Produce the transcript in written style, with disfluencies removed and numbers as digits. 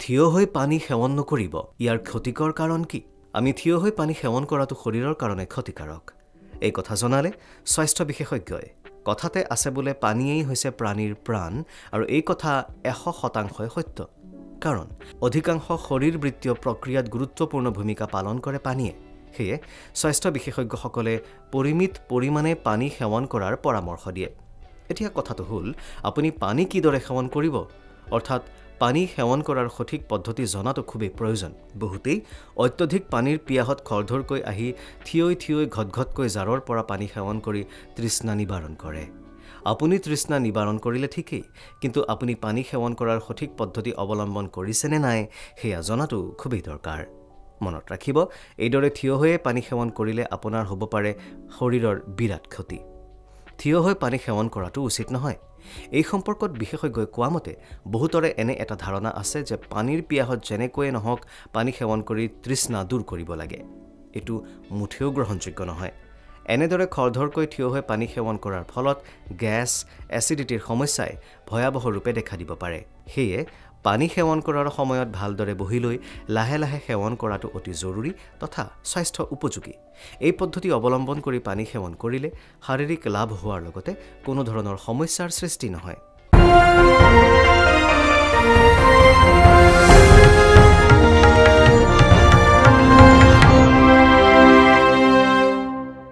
থিয় হৈ পানী সেৱন নকৰিব ইয়াৰ ক্ষতিকৰ কাৰণ কি আমি থিয় হৈ পানী সেৱন কৰাটো শৰীৰৰ কাৰণে ক্ষতিকাৰক এই কথা জনালে স্বাস্থ্য বিশেষজ্ঞই কথাতে আছে বোলে পানীয়েই হৈছে প্ৰাণীৰ প্ৰাণ আৰু এই কথা 100% সত্য কাৰণ অধিকাংশ শৰীৰবৃত্তীয় প্ৰক্ৰিয়াত গুৰুত্বপূৰ্ণ ভূমিকা পালন কৰে পানীয়ে সেয়ে স্বাস্থ্য বিশেষজ্ঞসকলে পৰিমিত পৰিমাণে পানী সেৱন কৰাৰ পৰামৰ্শ দিয়ে এতিয়া কথাটো হ'ল আপুনি পানী কিদৰে সেৱন কৰিব অৰ্থাৎ পানী সেৱন কৰাৰ সঠিক পদ্ধতি জনাটো খুবেই প্ৰয়োজন বহুতেই অত্যধিক পানীৰ পিয়াহত খৰধৰকৈ আহি থিয়ৈ ঘটঘটকৈ জাৰৰ পৰা পানী সেৱন কৰি তৃষ্ণা নিবাৰণ কৰে আপুনি তৃষ্ণা নিবাৰণ কৰিলে ঠিকেই কিন্তু আপুনি পানী সেৱন কৰাৰ সঠিক পদ্ধতি অৱলম্বন কৰিছেনে নাই সেয়া জনাটো খুবেই দৰকাৰ মনত ৰাখিব এইদৰে থিয় হৈয়ে পানী সেৱন কৰিলে আপোনাৰ হ'ব পাৰে শৰীৰৰ বিৰাট ক্ষতি থিয় হৈ পানী সেৱন কৰাটো উচিত নহয় এই সম্পৰ্কত বিশেষজ্ঞই কোৱা মতে বহুতৰে এনে এটা ধাৰণা আছে যে পানীৰ পিয়াহত যেনেকৈ নহওক পানী সেৱন কৰি তৃষ্ণা দূৰ কৰিব লাগে এটো মুঠেও গ্ৰহণযোগ্য নহয় এনেদৰে খৰধৰকৈ থিয় হৈ পানী সেৱন কৰাৰ ফলত গ্যাছ এচিডিটিৰ সমস্যাই ভয়াবহ ৰূপে দেখা দিব পাৰে সেয়ে পানী সেৱন কৰাৰ সময়ত ভালদৰে বহি লৈ লাহে লাহে সেৱন কৰাটো অতি জৰুৰী তথা স্বাস্থ্য উপযোগী এই পদ্ধতি অৱলম্বন কৰি পানী সেৱন কৰিলে শাৰীৰিক লাভ হোৱাৰ লগতে কোনো ধৰণৰ সমস্যাৰ সৃষ্টি নহয়